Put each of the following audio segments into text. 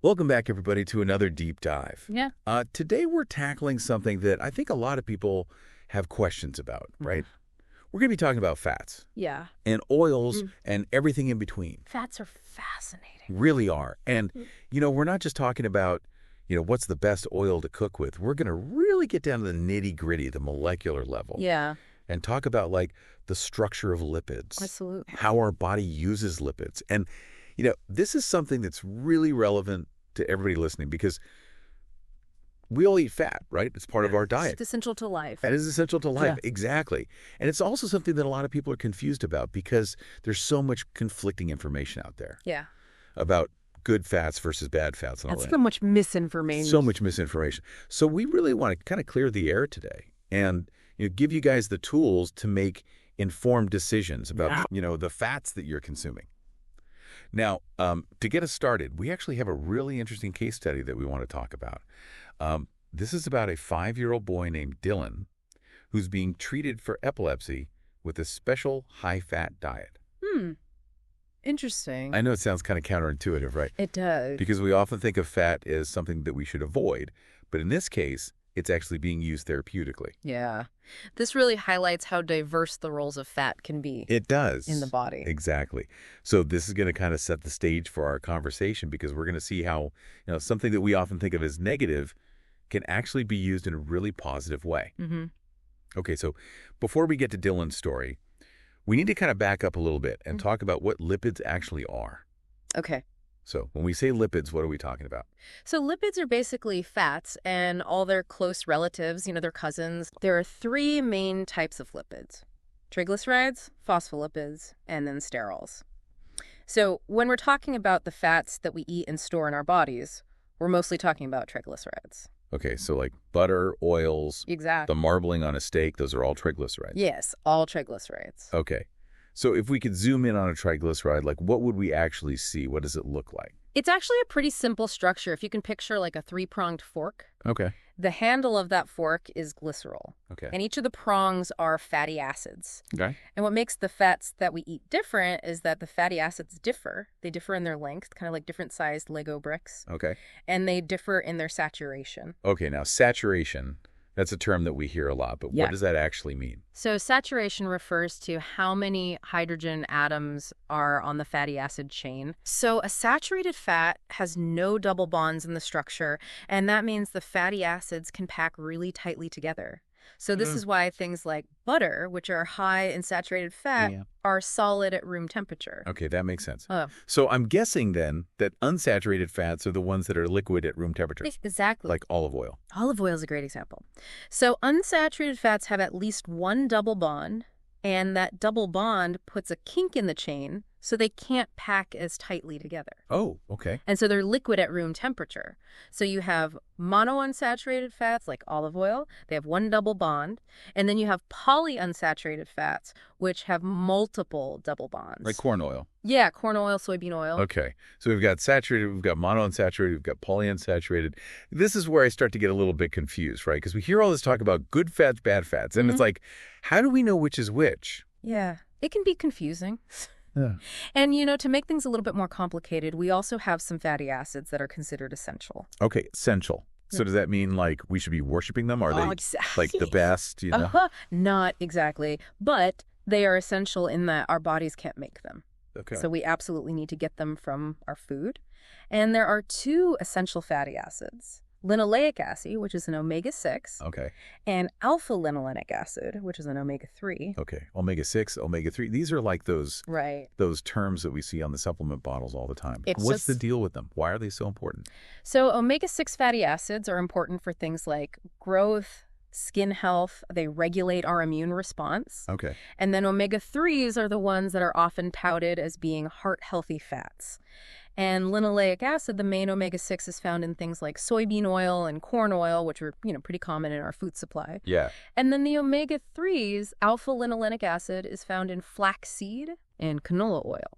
Welcome back, everybody, to another deep dive. Yeah. Today, we're tackling something that I think a lot of people have questions about, right? We're going to be talking about fats Yeah. and oils and everything in between. Fats are fascinating. Really are. And, we're not just talking about, what's the best oil to cook with. We're going to really get down to the nitty-gritty, the molecular level. Yeah. And talk about, the structure of lipids. Absolutely. How our body uses lipids. And, this is something that's really relevant to everybody listening because we all eat fat, right? It's part of our diet. It's essential to life. Fat is essential to life, Yeah. exactly. And it's also something that a lot of people are confused about because there's so much conflicting information out there Yeah. about good fats versus bad fats and all That's that. so much misinformation. So much misinformation. So we really want to kind of clear the air today and give you guys the tools to make informed decisions about, the fats that you're consuming. Now, to get us started, we actually have a really interesting case study that we want to talk about. This is about a 5-year-old boy named Dylan who's being treated for epilepsy with a special high-fat diet. Interesting. I know it sounds kind of counterintuitive, right? It does. Because we often think of fat as something that we should avoid. But in this case, it's actually being used therapeutically. Yeah. This really highlights how diverse the roles of fat can be. It does. In the body. Exactly. So this is going to kind of set the stage for our conversation because we're going to see how something that we often think of as negative can actually be used in a really positive way. Mm-hmm. Okay, so before we get to Dylan's story, we need to kind of back up a little bit and talk about what lipids actually are. Okay. So when we say lipids, what are we talking about? So lipids are basically fats and all their close relatives, their cousins. There are 3 main types of lipids: triglycerides, phospholipids, and then sterols. So when we're talking about the fats that we eat and store in our bodies, we're mostly talking about triglycerides. Okay, so like butter, oils, Exactly. the marbling on a steak, those are all triglycerides. Yes, all triglycerides. Okay. So if we could zoom in on a triglyceride, what would we actually see? What does it look like? It's actually a pretty simple structure. If you can picture like a 3-pronged fork, Okay. the handle of that fork is glycerol. Okay. And each of the prongs are fatty acids. Okay. And what makes the fats that we eat different is that the fatty acids differ. They differ in their length, kind of like different sized Lego bricks. Okay. And they differ in their saturation. Okay, now saturation, that's a term that we hear a lot, but Yeah. what does that actually mean? So saturation refers to how many hydrogen atoms are on the fatty acid chain. So a saturated fat has no double bonds in the structure, and that means the fatty acids can pack really tightly together. So this is why things like butter, which are high in saturated fat, are solid at room temperature. Okay, that makes sense. Oh. So I'm guessing then that unsaturated fats are the ones that are liquid at room temperature, Exactly. like olive oil. Olive oil is a great example. So unsaturated fats have at least one double bond, and that double bond puts a kink in the chain so they can't pack as tightly together. Oh, okay. And so they're liquid at room temperature. So you have monounsaturated fats like olive oil. They have one double bond. And then you have polyunsaturated fats, which have multiple double bonds. Like corn oil. Yeah, corn oil, soybean oil. Okay. So we've got saturated, we've got monounsaturated, we've got polyunsaturated. This is where I start to get a little bit confused, right? Because we hear all this talk about good fats, bad fats. And it's like, how do we know which is which? Yeah, it can be confusing. Yeah. And, to make things a little bit more complicated, we also have some fatty acids that are considered essential. Okay, essential. So does that mean we should be worshiping them? Are they exactly. the best, Not exactly, but they are essential in that our bodies can't make them. Okay. So we absolutely need to get them from our food. And there are 2 essential fatty acids: linoleic acid, which is an omega-6, Okay. and alpha-linolenic acid, which is an omega-3. Okay. Omega-6, omega-3. These are like those Right. terms that we see on the supplement bottles all the time. It's What's the just- deal with them? Why are they so important? So omega-6 fatty acids are important for things like growth, skin health. They regulate our immune response. Okay. And then omega-3s are the ones that are often touted as being heart-healthy fats. And linoleic acid, the main omega-6, is found in things like soybean oil and corn oil, which are, pretty common in our food supply. Yeah. And then the omega-3s, alpha-linolenic acid, is found in flaxseed and canola oil.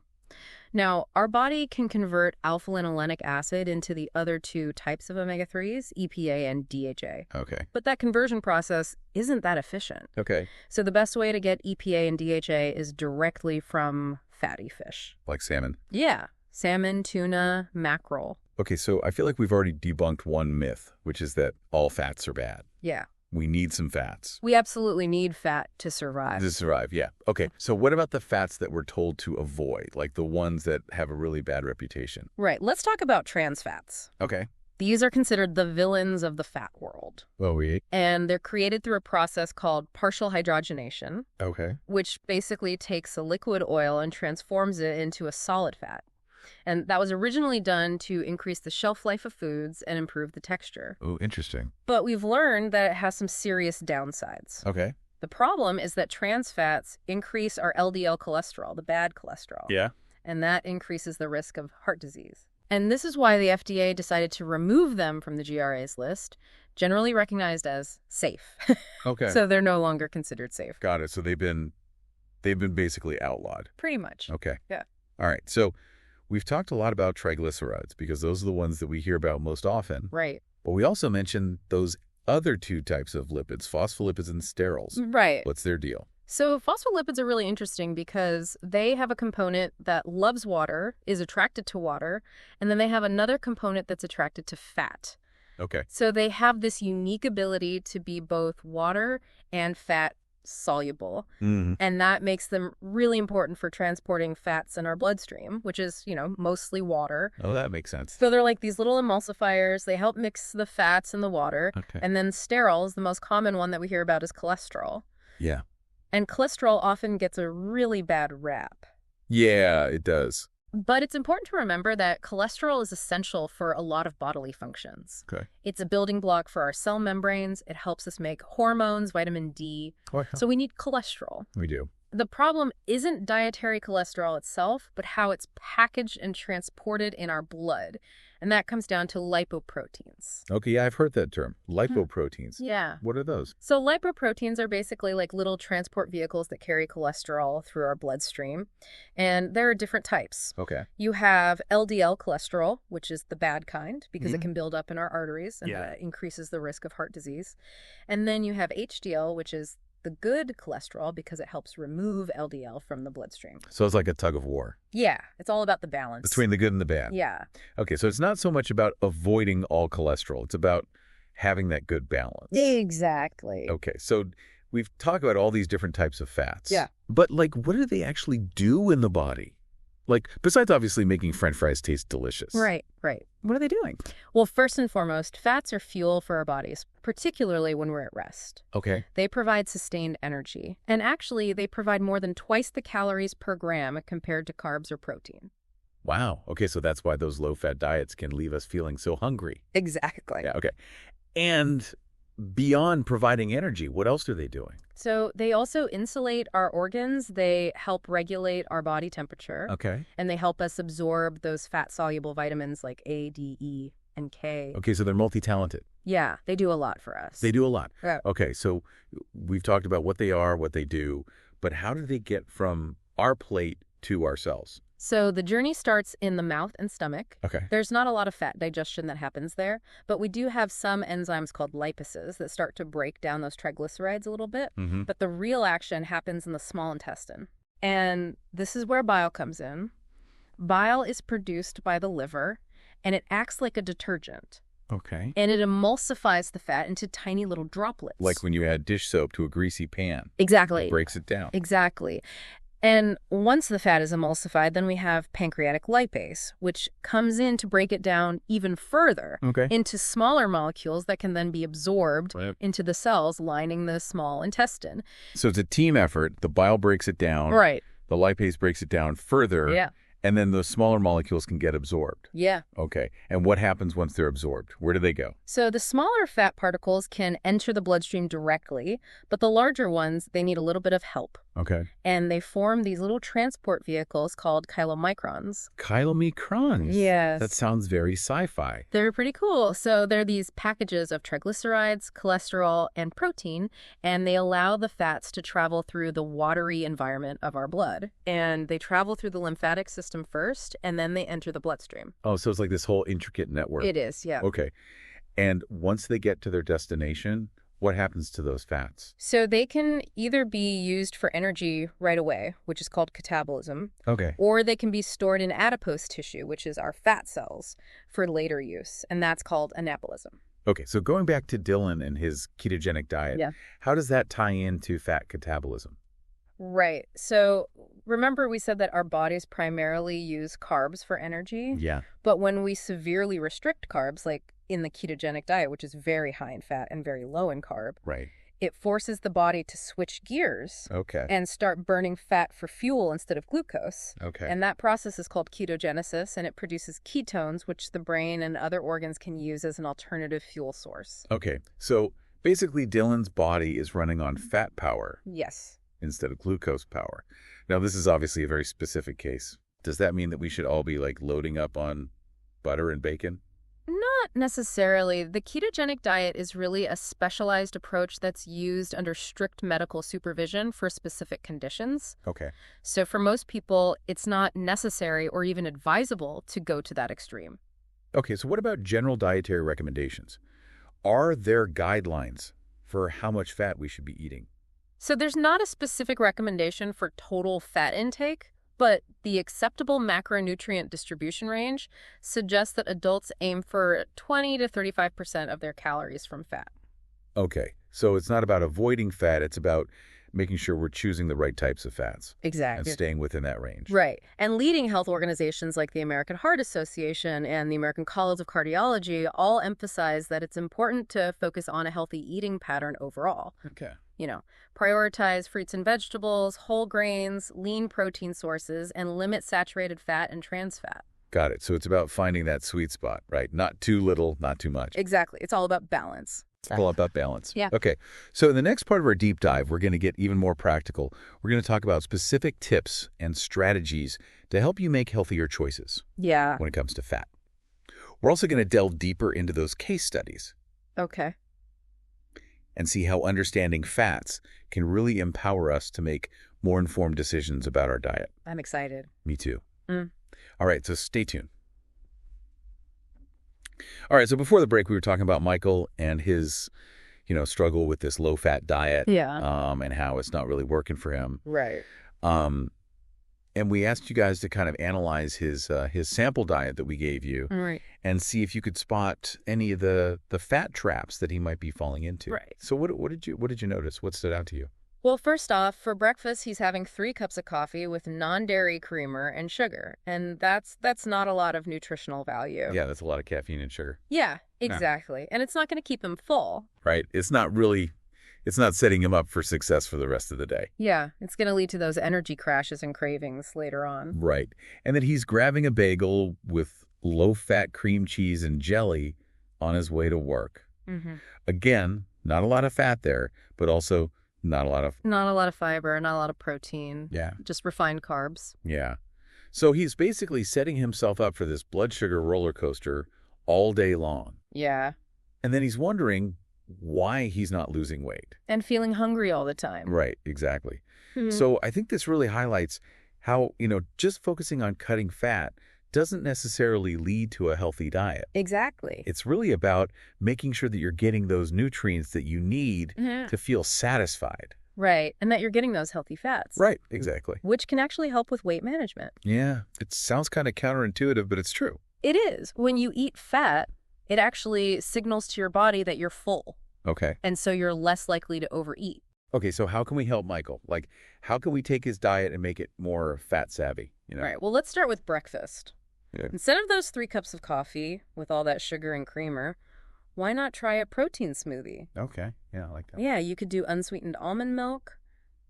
Now, our body can convert alpha-linolenic acid into the other 2 types of omega-3s, EPA and DHA. Okay. But that conversion process isn't that efficient. Okay. So the best way to get EPA and DHA is directly from fatty fish. Like salmon. Yeah. Salmon, tuna, mackerel. Okay, so I feel like we've already debunked one myth, which is that all fats are bad. Yeah. We need some fats. We absolutely need fat to survive. To survive, yeah. Okay, so what about the fats that we're told to avoid, like the ones that have a really bad reputation? Right. Let's talk about trans fats. Okay. These are considered the villains of the fat world. Oh, we. And they're created through a process called partial hydrogenation, Okay. which basically takes a liquid oil and transforms it into a solid fat. And that was originally done to increase the shelf life of foods and improve the texture. Oh, interesting. But we've learned that it has some serious downsides. Okay. The problem is that trans fats increase our LDL cholesterol, the bad cholesterol. Yeah. And that increases the risk of heart disease. And this is why the FDA decided to remove them from the GRA's list, generally recognized as safe. Okay. So they're no longer considered safe. Got it. So they've been basically outlawed. Pretty much. Okay. Yeah. All right. So we've talked a lot about triglycerides because those are the ones that we hear about most often. Right. But we also mentioned those other two types of lipids, phospholipids and sterols. Right. What's their deal? So phospholipids are really interesting because they have a component that loves water, is attracted to water, and then they have another component that's attracted to fat. Okay. So they have this unique ability to be both water and fat soluble. Mm-hmm. And that makes them really important for transporting fats in our bloodstream, which is, mostly water. Oh, that makes sense. So they're like these little emulsifiers. They help mix the fats in the water. Okay. And then sterols, the most common one that we hear about is cholesterol. Yeah. And cholesterol often gets a really bad rap. Yeah, it does. But it's important to remember that cholesterol is essential for a lot of bodily functions. Okay. It's a building block for our cell membranes. It helps us make hormones, vitamin D. Oh, yeah. So we need cholesterol. We do. The problem isn't dietary cholesterol itself, but how it's packaged and transported in our blood. And that comes down to lipoproteins. Okay, yeah, I've heard that term. Lipoproteins. Yeah. What are those? So lipoproteins are basically like little transport vehicles that carry cholesterol through our bloodstream. And there are different types. Okay. You have LDL cholesterol, which is the bad kind because it can build up in our arteries and Yeah. increases the risk of heart disease. And then you have HDL, which is the good cholesterol because it helps remove LDL from the bloodstream. So it's like a tug of war Yeah, it's all about the balance. between the good and the bad. Yeah. Okay, so it's not so much about avoiding all cholesterol. It's about having that good balance. Exactly. Okay, so we've talked about all these different types of fats. Yeah. But, what do they actually do in the body? Besides obviously making French fries taste delicious. Right. What are they doing? Well, first and foremost, fats are fuel for our bodies, particularly when we're at rest. Okay. They provide sustained energy. And actually, they provide more than twice the calories per gram compared to carbs or protein. Wow. Okay, so that's why those low-fat diets can leave us feeling so hungry. Exactly. Yeah, okay. And beyond providing energy, what else are they doing? So they also insulate our organs. They help regulate our body temperature. Okay. And they help us absorb those fat-soluble vitamins like A, D, E, and K. Okay, so they're multi-talented. Yeah, they do a lot for us. They do a lot. Yeah. Okay, so we've talked about what they are, what they do, but how do they get from our plate to our cells? So the journey starts in the mouth and stomach. Okay. There's not a lot of fat digestion that happens there, but we do have some enzymes called lipases that start to break down those triglycerides a little bit. Mm-hmm. But the real action happens in the small intestine. And this is where bile comes in. Bile is produced by the liver, and it acts like a detergent. Okay. And it emulsifies the fat into tiny little droplets. Like when you add dish soap to a greasy pan. Exactly. It breaks it down. Exactly. And once the fat is emulsified, then we have pancreatic lipase, which comes in to break it down even further Okay. into smaller molecules that can then be absorbed Right. into the cells lining the small intestine. So it's a team effort. The bile breaks it down. Right. The lipase breaks it down further. Yeah. And then those smaller molecules can get absorbed. Yeah. Okay. And what happens once they're absorbed? Where do they go? So the smaller fat particles can enter the bloodstream directly, but the larger ones, they need a little bit of help. Okay. And they form these little transport vehicles called chylomicrons. Chylomicrons. Yes. That sounds very sci-fi. They're pretty cool. So they're these packages of triglycerides, cholesterol, and protein, and they allow the fats to travel through the watery environment of our blood. And they travel through the lymphatic system first, and then they enter the bloodstream. Oh, so it's like this whole intricate network. It is, yeah. Okay. And once they get to their destination, what happens to those fats? So they can either be used for energy right away, which is called catabolism, Okay. or they can be stored in adipose tissue, which is our fat cells, for later use, and that's called anabolism. Okay, so going back to Dylan and his ketogenic diet, Yeah. how does that tie into fat catabolism? Right. So remember we said that our bodies primarily use carbs for energy, Yeah. but when we severely restrict carbs, like in the ketogenic diet, which is very high in fat and very low in carb, Right. it forces the body to switch gears Okay. and start burning fat for fuel instead of glucose. Okay. And that process is called ketogenesis, and it produces ketones, which the brain and other organs can use as an alternative fuel source. Okay, so basically Dylan's body is running on fat power Yes. instead of glucose power. Now, this is obviously a very specific case. Does that mean that we should all be like loading up on butter and bacon? Not necessarily. The ketogenic diet is really a specialized approach that's used under strict medical supervision for specific conditions. Okay. So for most people, it's not necessary or even advisable to go to that extreme. Okay, so what about general dietary recommendations? Are there guidelines for how much fat we should be eating? So there's not a specific recommendation for total fat intake, but the acceptable macronutrient distribution range suggests that adults aim for 20 to 35% of their calories from fat. Okay, so it's not about avoiding fat, it's about making sure we're choosing the right types of fats and Exactly. staying within that range. Right. And leading health organizations like the American Heart Association and the American College of Cardiology all emphasize that it's important to focus on a healthy eating pattern overall. Okay. Prioritize fruits and vegetables, whole grains, lean protein sources, and limit saturated fat and trans fat. Got it. So it's about finding that sweet spot, right? Not too little, not too much. Exactly. It's all about balance. It's all about balance. Yeah. Okay. So in the next part of our deep dive, we're going to get even more practical. We're going to talk about specific tips and strategies to help you make healthier choices Yeah. when it comes to fat. We're also going to delve deeper into those case studies Okay. and see how understanding fats can really empower us to make more informed decisions about our diet. I'm excited. Me too. Mm. All right, so stay tuned. All right, so before the break, we were talking about Michael and his, struggle with this low-fat diet. Yeah. And how it's not really working for him. Right. And we asked you guys to kind of analyze his sample diet that we gave you Right. and see if you could spot any of the fat traps that he might be falling into. Right. So what did you notice? What stood out to you? Well, first off, for breakfast, he's having 3 cups of coffee with non-dairy creamer and sugar. And that's not a lot of nutritional value. Yeah, that's a lot of caffeine and sugar. Yeah, exactly. And it's not going to keep him full. Right. It's not setting him up for success for the rest of the day. Yeah, it's going to lead to those energy crashes and cravings later on. Right. And then he's grabbing a bagel with low-fat cream cheese and jelly on his way to work. Mm-hmm. Again, not a lot of fat there, but also not a lot of... Not a lot of fiber, not a lot of protein. Yeah. Just refined carbs. Yeah. So he's basically setting himself up for this blood sugar roller coaster all day long. Yeah. And then he's wondering why he's not losing weight. And feeling hungry all the time. Right, exactly. Mhm. So I think this really highlights how, just focusing on cutting fat doesn't necessarily lead to a healthy diet. Exactly. It's really about making sure that you're getting those nutrients that you need to feel satisfied. Right. And that you're getting those healthy fats. Right, exactly. Which can actually help with weight management. Yeah, it sounds kind of counterintuitive, but it's true. It is. When you eat fat, it actually signals to your body that you're full. Okay. And so you're less likely to overeat. Okay, so how can we help Michael? Like, how can we take his diet and make it more fat savvy? All right. Well, let's start with breakfast. Yeah. Instead of those 3 cups of coffee with all that sugar and creamer, why not try a protein smoothie? Okay. Yeah, I like that. Yeah, you could do unsweetened almond milk,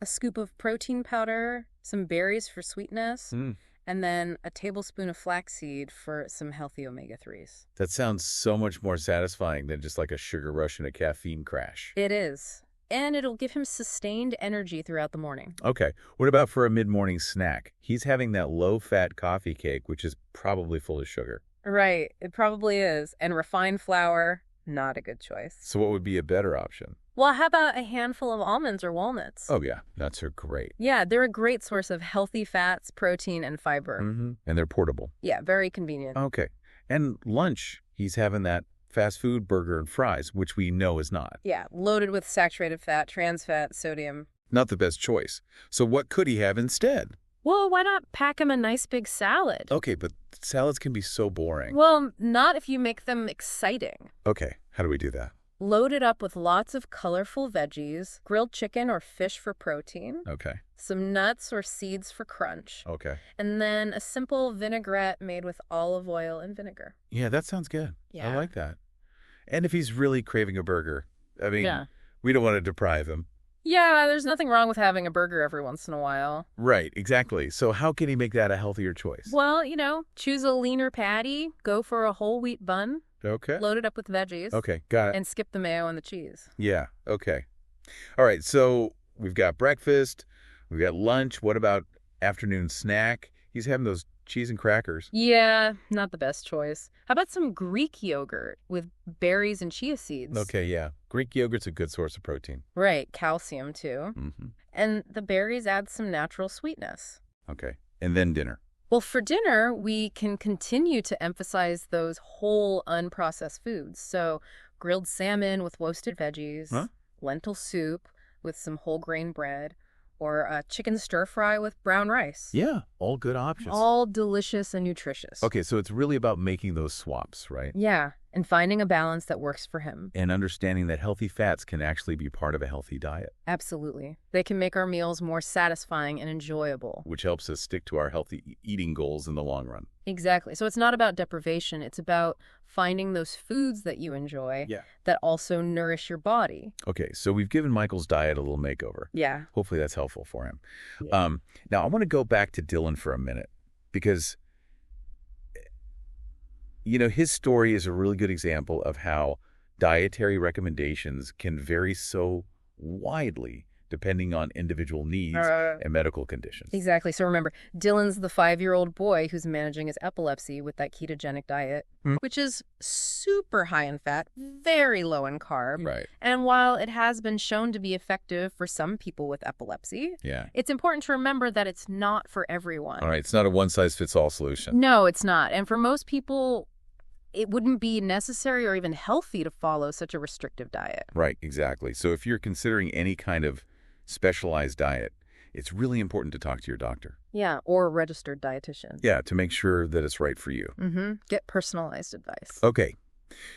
a scoop of protein powder, some berries for sweetness, and then a tablespoon of flaxseed for some healthy omega-3s. That sounds so much more satisfying than just like a sugar rush and a caffeine crash. It is. And it'll give him sustained energy throughout the morning. Okay. What about for a mid-morning snack? He's having that low-fat coffee cake, which is probably full of sugar. Right. It probably is. And refined flour, not a good choice. So what would be a better option? Well, how about a handful of almonds or walnuts? Oh, yeah. Nuts are great. Yeah, they're a great source of healthy fats, protein, and fiber. Mm-hmm. And they're portable. Yeah, very convenient. Okay. And lunch, he's having that fast food, burger, and fries, which we know is not. Yeah, loaded with saturated fat, trans fat, sodium. Not the best choice. So what could he have instead? Well, why not pack him a nice big salad? Okay, but salads can be so boring. Well, not if you make them exciting. Okay, how do we do that? Load it up with lots of colorful veggies, grilled chicken or fish for protein, Okay, some nuts or seeds for crunch, okay. and then a simple vinaigrette made with olive oil and vinegar. Yeah, that sounds good. Yeah. I like that. And if he's really craving a burger, I mean, Yeah. we don't want to deprive him. Yeah, there's nothing wrong with having a burger every once in a while. Right, exactly. So how can he make that a healthier choice? Well, choose a leaner patty, go for a whole wheat bun, Okay. load it up with veggies, Okay, got it. and skip the mayo and the cheese. Yeah, okay. All right, so we've got breakfast, we've got lunch. What about afternoon snack? He's having those cheese and crackers. Yeah, not the best choice. How about some Greek yogurt with berries and chia seeds? Okay, yeah. Greek yogurt's a good source of protein. Right, calcium too. Mm-hmm. And the berries add some natural sweetness. Okay, and then dinner. Well, for dinner, we can continue to emphasize those whole unprocessed foods. So grilled salmon with roasted veggies, Huh? lentil soup with some whole grain bread, or a chicken stir fry with brown rice. Yeah, all good options. All delicious and nutritious. Okay, so it's really about making those swaps, right? Yeah, and finding a balance that works for him. And understanding that healthy fats can actually be part of a healthy diet, Absolutely. They can make our meals more satisfying and enjoyable. which helps us stick to our healthy eating goals in the long run. Exactly. So it's not about deprivation. It's about finding those foods that you enjoy Yeah. that also nourish your body. Okay, so we've given Michael's diet a little makeover. Yeah. Hopefully that's helpful for him. Yeah. Now, I want to go back to Dylan for a minute because, his story is a really good example of how dietary recommendations can vary so widely depending on individual needs and medical conditions. Exactly. So remember, Dylan's the 5-year-old boy who's managing his epilepsy with that ketogenic diet, which is super high in fat, very low in carb. Right. And while it has been shown to be effective for some people with epilepsy, Yeah. it's important to remember that it's not for everyone. All right. It's not a one-size-fits-all solution. No, it's not. And for most people, it wouldn't be necessary or even healthy to follow such a restrictive diet. Right. Exactly. So if you're considering any kind of specialized diet, it's really important to talk to your doctor. Yeah, or a registered dietitian. Yeah, to make sure that it's right for you. Mm-hmm. Get personalized advice. Okay,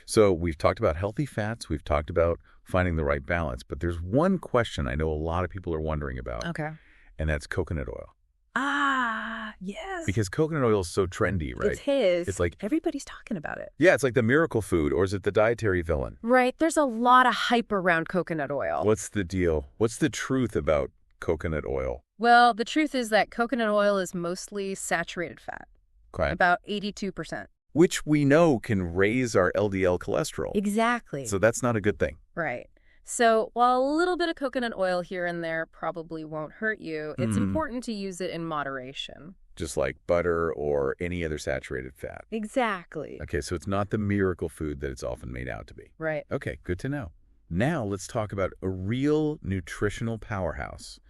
so we've talked about healthy fats, we've talked about finding the right balance, but there's one question I know a lot of people are wondering about, Okay. and that's coconut oil. Ah, yes. Because coconut oil is so trendy, right? It's his. It's like, everybody's talking about it. yeah, it's like the miracle food, or is it the dietary villain? Right. There's a lot of hype around coconut oil. What's the deal? What's the truth about coconut oil? Well, the truth is that coconut oil is mostly saturated fat, Okay. about 82%. Which we know can raise our LDL cholesterol. Exactly. So that's not a good thing. Right. So while a little bit of coconut oil here and there probably won't hurt you, it's important to use it in moderation. Just like butter or any other saturated fat. Exactly. Okay, so it's not the miracle food that it's often made out to be. Right. Okay, good to know. Now let's talk about a real nutritional powerhouse,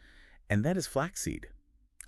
and that is flaxseed.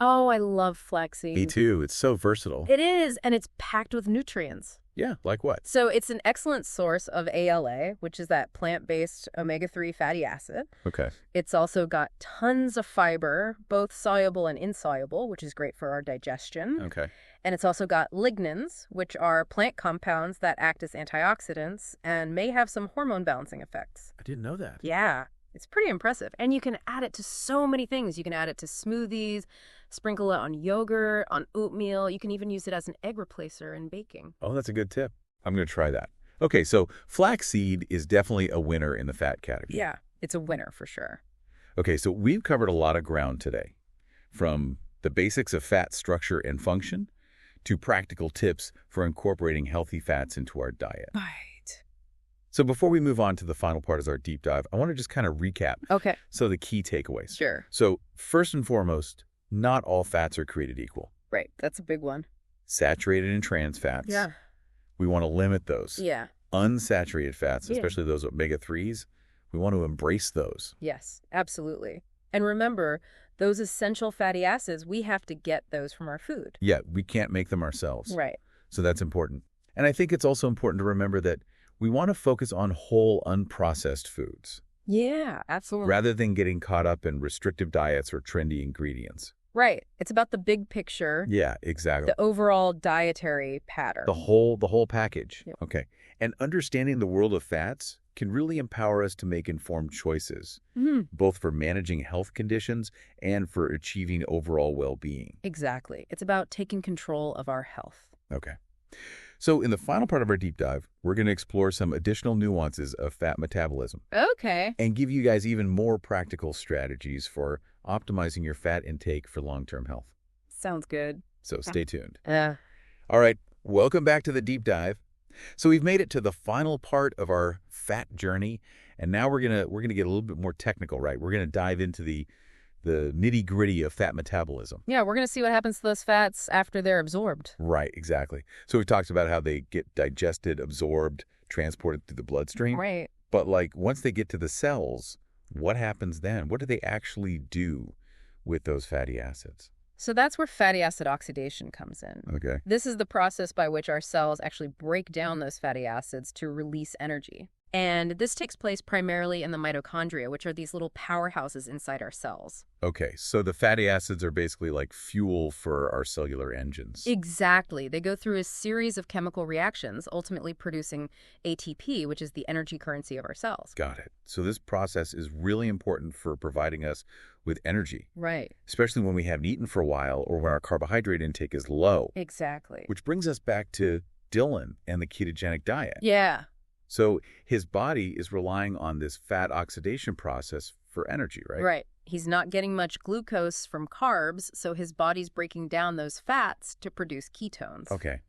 Oh, I love flaxseed. Me too. It's so versatile. It is, and it's packed with nutrients. Yeah, like what? So it's an excellent source of ALA, which is that plant-based omega-3 fatty acid. Okay. It's also got tons of fiber, both soluble and insoluble, which is great for our digestion. Okay. And it's also got lignans, which are plant compounds that act as antioxidants and may have some hormone balancing effects. I didn't know that. Yeah, it's pretty impressive. And you can add it to so many things. You can add it to smoothies, sprinkle it on yogurt, on oatmeal. You can even use it as an egg replacer in baking. Oh, that's a good tip. I'm going to try that. Okay, so flaxseed is definitely a winner in the fat category. Yeah, it's a winner for sure. Okay, so we've covered a lot of ground today, from the basics of fat structure and function to practical tips for incorporating healthy fats into our diet. Right. So before we move on to the final part of our deep dive, I want to just kind of recap Okay. some of the key takeaways. Sure. So first and foremost, not all fats are created equal. Right. That's a big one. Saturated and trans fats. Yeah. We want to limit those. Yeah. Unsaturated fats, Yeah. especially those omega-3s, we want to embrace those. Yes, absolutely. And remember, those essential fatty acids, we have to get those from our food. Yeah, we can't make them ourselves. Right. So that's important. And I think it's also important to remember that we want to focus on whole, unprocessed foods Yeah, absolutely. rather than getting caught up in restrictive diets or trendy ingredients. Right. It's about the big picture, Yeah, exactly. the overall dietary pattern. The whole package. Yep. Okay. And understanding the world of fats can really empower us to make informed choices, both for managing health conditions and for achieving overall well-being. Exactly. It's about taking control of our health. Okay. So in the final part of our deep dive, we're going to explore some additional nuances of fat metabolism Okay. and give you guys even more practical strategies for optimizing your fat intake for long-term health. Sounds good. So stay tuned. Uh, All right, welcome back to the deep dive. So we've made it to the final part of our fat journey, and now we're gonna get a little bit more technical, right? We're gonna dive into the nitty-gritty of fat metabolism. yeah, we're going to see what happens to those fats after they're absorbed. Right, exactly. So we talked about how they get digested, absorbed, transported through the bloodstream. Right. But like once they get to the cells, what happens then? What do they actually do with those fatty acids? So that's where fatty acid oxidation comes in. Okay. This is the process by which our cells actually break down those fatty acids to release energy. And this takes place primarily in the mitochondria, which are these little powerhouses inside our cells. Okay, so the fatty acids are basically like fuel for our cellular engines. Exactly. They go through a series of chemical reactions, ultimately producing ATP, which is the energy currency of our cells. Got it. So this process is really important for providing us with energy, Right. especially when we haven't eaten for a while or when our carbohydrate intake is low. Exactly. Which brings us back to Dylan and the ketogenic diet. Yeah. So his body is relying on this fat oxidation process for energy, right? Right. He's not getting much glucose from carbs, so his body's breaking down those fats to produce ketones. Okay.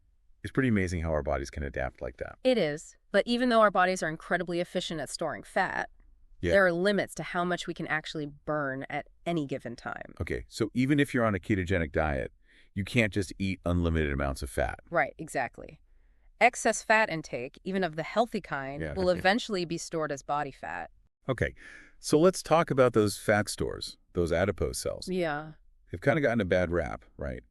It's pretty amazing how our bodies can adapt like that. It is. But even though our bodies are incredibly efficient at storing fat, there are limits to how much we can actually burn at any given time. Okay. So even if you're on a ketogenic diet, you can't just eat unlimited amounts of fat. Right, exactly. Excess fat intake, even of the healthy kind, will eventually be stored as body fat. Okay. So let's talk about those fat stores, those adipose cells. Yeah. They've kind of gotten a bad rap, right?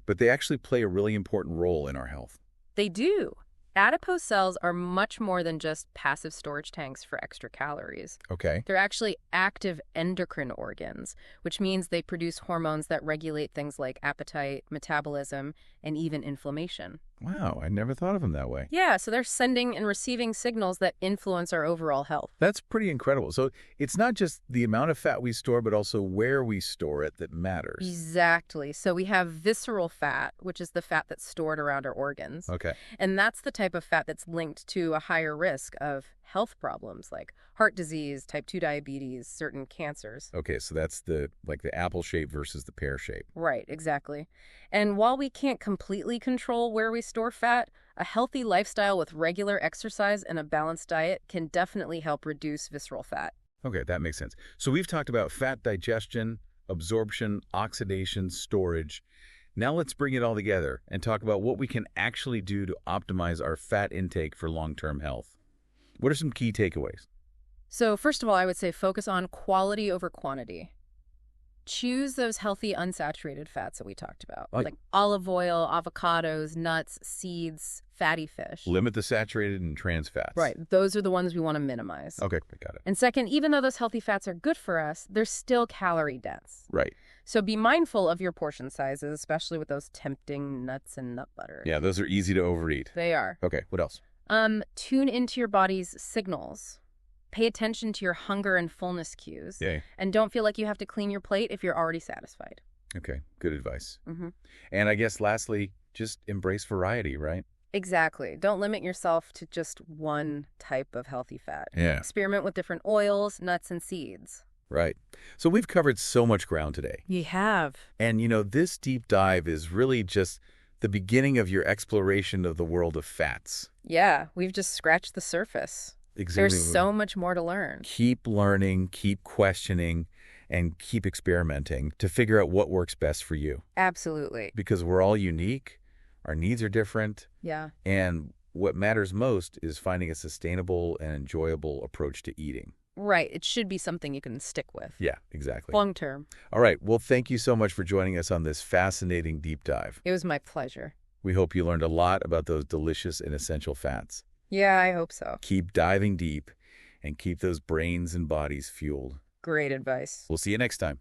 But they actually play a really important role in our health. They do. Adipose cells are much more than just passive storage tanks for extra calories. Okay. They're actually active endocrine organs, which means they produce hormones that regulate things like appetite, metabolism, and even inflammation. Wow, I never thought of them that way. Yeah, so they're sending and receiving signals that influence our overall health. That's pretty incredible. So it's not just the amount of fat we store, but also where we store it that matters. Exactly. So we have visceral fat, which is the fat that's stored around our organs. Okay. And that's the type of fat that's linked to a higher risk of health problems like heart disease, type 2 diabetes, certain cancers. Okay, so that's the apple shape versus the pear shape. Right, exactly. And while we can't completely control where we store fat, a healthy lifestyle with regular exercise and a balanced diet can definitely help reduce visceral fat. Okay, that makes sense. So we've talked about fat digestion, absorption, oxidation, storage. Now let's bring it all together and talk about what we can actually do to optimize our fat intake for long-term health. What are some key takeaways? So first of all, I would say focus on quality over quantity. Choose those healthy unsaturated fats that we talked about, like olive oil, avocados, nuts, seeds, fatty fish. Limit the saturated and trans fats. Right. Those are the ones we want to minimize. Okay, I got it. And second, even though those healthy fats are good for us, they're still calorie dense. Right. So be mindful of your portion sizes, especially with those tempting nuts and nut butter. Yeah, those are easy to overeat. They are. Okay, what else? Tune into your body's signals. Pay attention to your hunger and fullness cues. Yeah. And don't feel like you have to clean your plate if you're already satisfied. Okay, good advice. Mm-hmm. And I guess lastly, just embrace variety, right? Exactly. Don't limit yourself to just one type of healthy fat. Yeah. Experiment with different oils, nuts, and seeds. Right. So we've covered so much ground today. You have. And, this deep dive is really just the beginning of your exploration of the world of fats. Yeah, we've just scratched the surface. Exactly. There's so much more to learn. Keep learning, keep questioning, and keep experimenting to figure out what works best for you. Absolutely. Because we're all unique, our needs are different, Yeah. and what matters most is finding a sustainable and enjoyable approach to eating. Right. It should be something you can stick with. Yeah, exactly. Long term. All right. Well, thank you so much for joining us on this fascinating deep dive. It was my pleasure. We hope you learned a lot about those delicious and essential fats. Yeah, I hope so. Keep diving deep and keep those brains and bodies fueled. Great advice. We'll see you next time.